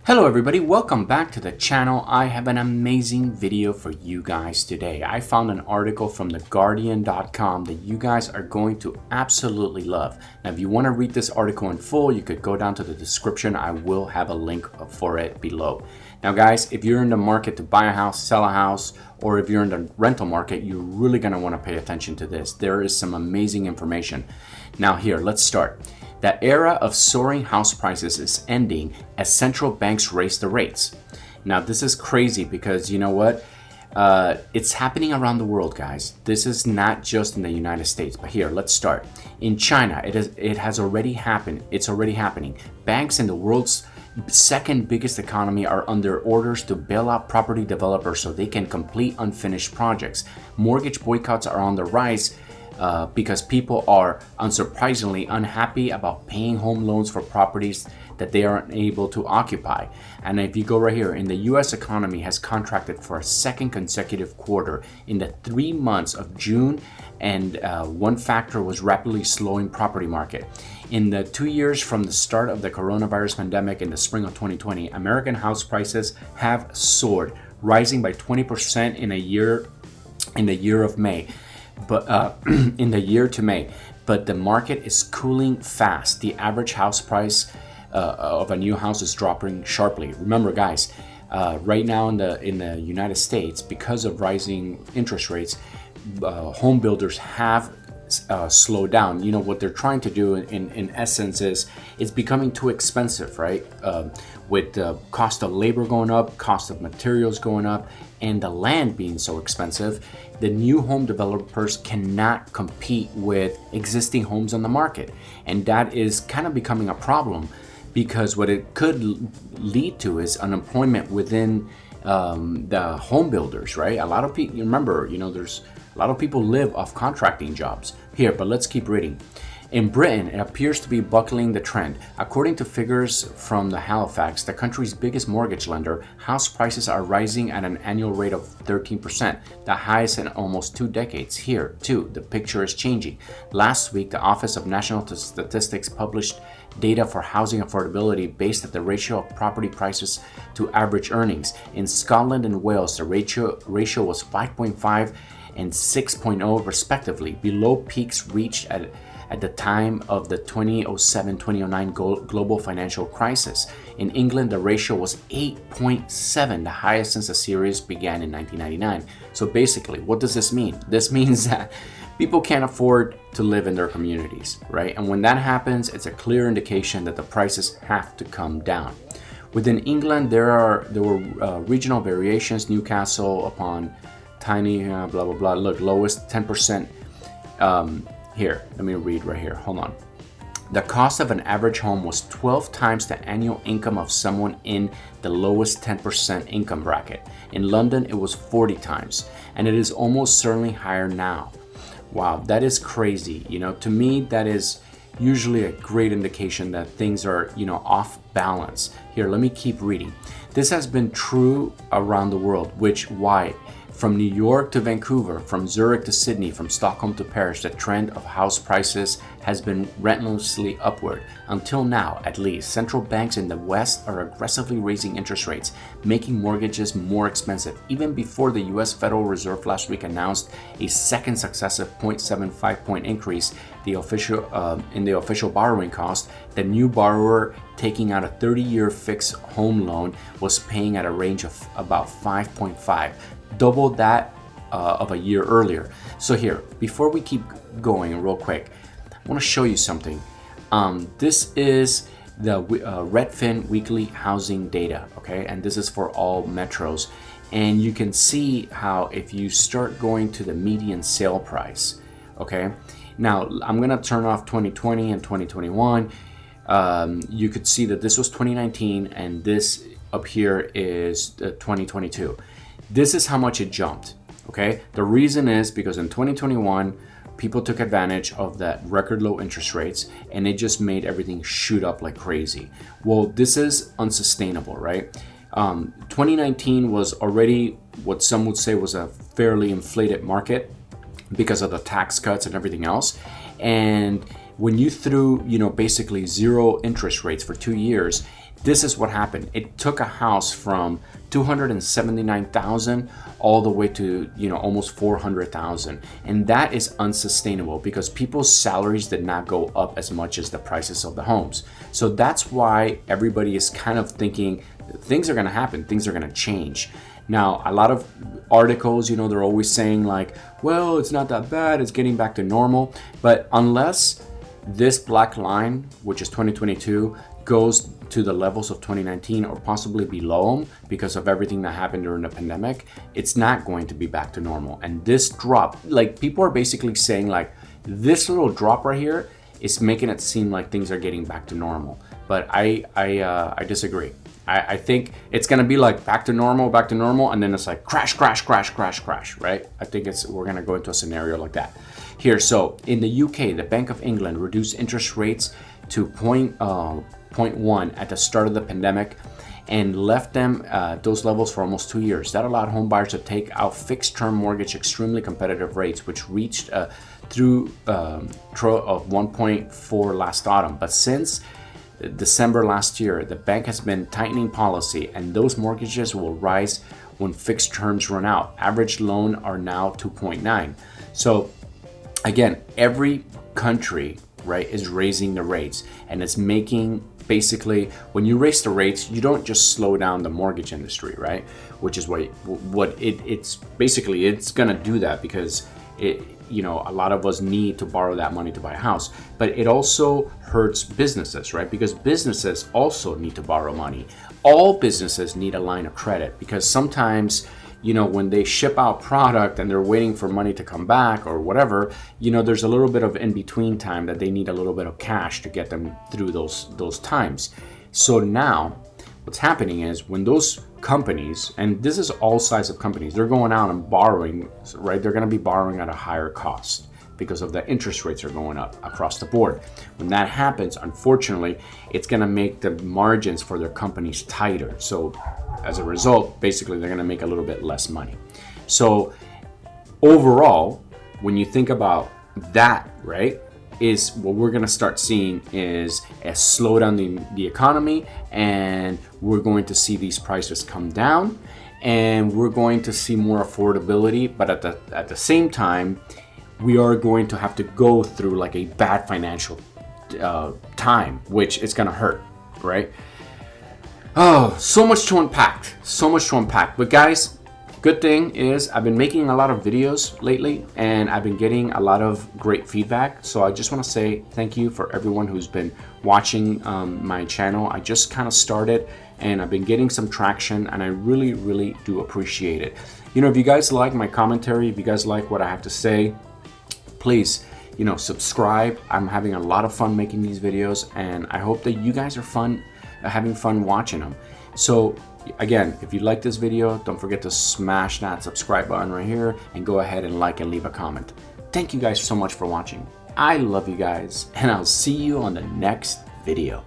Hello everybody, welcome back to the channel. I have an amazing video for you guys today. I found an article from theguardian.com that you guys are going to absolutely love. Now if you want to read this article in full, you could go down to the description. I will have a link for it below. Now guys, if you're in the market to buy a house, sell a house, or if you're in the rental market, you're really going to want to pay attention to this. There is some amazing information. Now here, let's start. The era of soaring house prices is ending as central banks raise the rates. Now this is crazy because you know what? It's happening around the world, guys. This is not just in the United States, but here, let's start. In China, it has already happened. It's already happening. Banks in the world's second biggest economy are under orders to bail out property developers so they can complete unfinished projects. Mortgage boycotts are on the rise because people are unsurprisingly unhappy about paying home loans for properties that they aren't able to occupy. And if you go right here, in the US economy has contracted for a second consecutive quarter in the 3 months of June, and one factor was rapidly slowing property market. In the 2 years from the start of the coronavirus pandemic in the spring of 2020, American house prices have soared, rising by 20% in the year of May. But in the year to May, but the market is cooling fast. The average house price of a new house is dropping sharply. Remember, guys, right now in the United States, because of rising interest rates, home builders have slowed down. You know what they're trying to do in essence is it's becoming too expensive, right? With the cost of labor going up, cost of materials going up, and the land being so expensive, the new home developers cannot compete with existing homes on the market. And that is kind of becoming a problem because what it could lead to is unemployment within the home builders, right? A lot of people, remember, there's a lot of people live off contracting jobs here, but let's keep reading. In Britain, it appears to be buckling the trend. According to figures from the Halifax, the country's biggest mortgage lender, house prices are rising at an annual rate of 13%, the highest in almost 2 decades. Here, too, the picture is changing. Last week, the Office of National Statistics published data for housing affordability based on the ratio of property prices to average earnings. In Scotland and Wales, the ratio was 5.5 and 6.0 respectively, below peaks reached at the time of the 2007-2009 global financial crisis. In England, the ratio was 8.7, the highest since the series began in 1999. So basically, what does this mean? This means that people can't afford to live in their communities, right? And when that happens, it's a clear indication that the prices have to come down. Within England, there were regional variations. Newcastle upon tiny blah blah blah. Look, lowest 10%. Here, let me read right here. Hold on. The cost of an average home was 12 times the annual income of someone in the lowest 10% income bracket. In London, it was 40 times, and it is almost certainly higher now. Wow, that is crazy. To me, that is usually a great indication that things are, off balance. Here, let me keep reading. This has been true around the world, why? From New York to Vancouver, from Zurich to Sydney, from Stockholm to Paris, the trend of house prices has been relentlessly upward. Until now, at least, central banks in the West are aggressively raising interest rates, making mortgages more expensive. Even before the US Federal Reserve last week announced a second successive 0.75 point increase in the official borrowing cost, the new borrower taking out a 30-year fixed home loan was paying at a range of about 5.5. double that of a year earlier. So here, before we keep going real quick, I want to show you something. This is the Redfin weekly housing data, okay? And this is for all metros. And you can see how if you start going to the median sale price, okay? Now, I'm gonna turn off 2020 and 2021. You could see that this was 2019 and this up here is 2022. This is how much it jumped, okay? The reason is because in 2021, people took advantage of that record low interest rates and it just made everything shoot up like crazy. Well, this is unsustainable, right? 2019 was already what some would say was a fairly inflated market because of the tax cuts and everything else. And when you threw, basically zero interest rates for 2 years, this is what happened. It took a house from 279,000 all the way to, almost 400,000. And that is unsustainable because people's salaries did not go up as much as the prices of the homes. So that's why everybody is kind of thinking things are going to happen, things are going to change. Now, a lot of articles, they're always saying like, well, it's not that bad, it's getting back to normal. But unless this black line, which is 2022, goes to the levels of 2019 or possibly below them because of everything that happened during the pandemic, it's not going to be back to normal. And this drop, like people are basically saying like this little drop right here is making it seem like things are getting back to normal. But I disagree. I think it's gonna be like back to normal, and then it's like crash, right? I think we're gonna go into a scenario like that. Here, so in the UK, the Bank of England reduced interest rates to 0.1 at the start of the pandemic and left them those levels for almost 2 years. That allowed home buyers to take out fixed-term mortgage extremely competitive rates, which reached through of 1.4 last autumn. But since December last year, the bank has been tightening policy, and those mortgages will rise when fixed terms run out. Average loan are now 2.9. So again, every country, right, is raising the rates, and it's making basically when you raise the rates, you don't just slow down the mortgage industry, right? Which is it's basically it's gonna do that because a lot of us need to borrow that money to buy a house, but it also hurts businesses, right? Because businesses also need to borrow money. All businesses need a line of credit because sometimes, when they ship out product and they're waiting for money to come back or whatever, there's a little bit of in-between time that they need a little bit of cash to get them through those times. So now what's happening is when those companies, and this is all size of companies, they're going out and borrowing, right? They're going to be borrowing at a higher cost because of the interest rates are going up across the board. When that happens, unfortunately, it's going to make the margins for their companies tighter. So as a result, basically, they're going to make a little bit less money. So overall, when you think about that, right, is what we're going to start seeing is a slowdown in the economy, and we're going to see these prices come down, and we're going to see more affordability. But at the same time, we are going to have to go through like a bad financial time, which is going to hurt, right? Oh, so much to unpack. But guys, good thing is I've been making a lot of videos lately and I've been getting a lot of great feedback. So I just want to say thank you for everyone who's been watching my channel. I just kind of started and I've been getting some traction, and I really, really do appreciate it. If you guys like my commentary, if you guys like what I have to say, please, subscribe. I'm having a lot of fun making these videos, and I hope that you guys are having fun watching them. So again, if you like this video, don't forget to smash that subscribe button right here and go ahead and like and leave a comment. Thank you guys so much for watching. I love you guys, and I'll see you on the next video.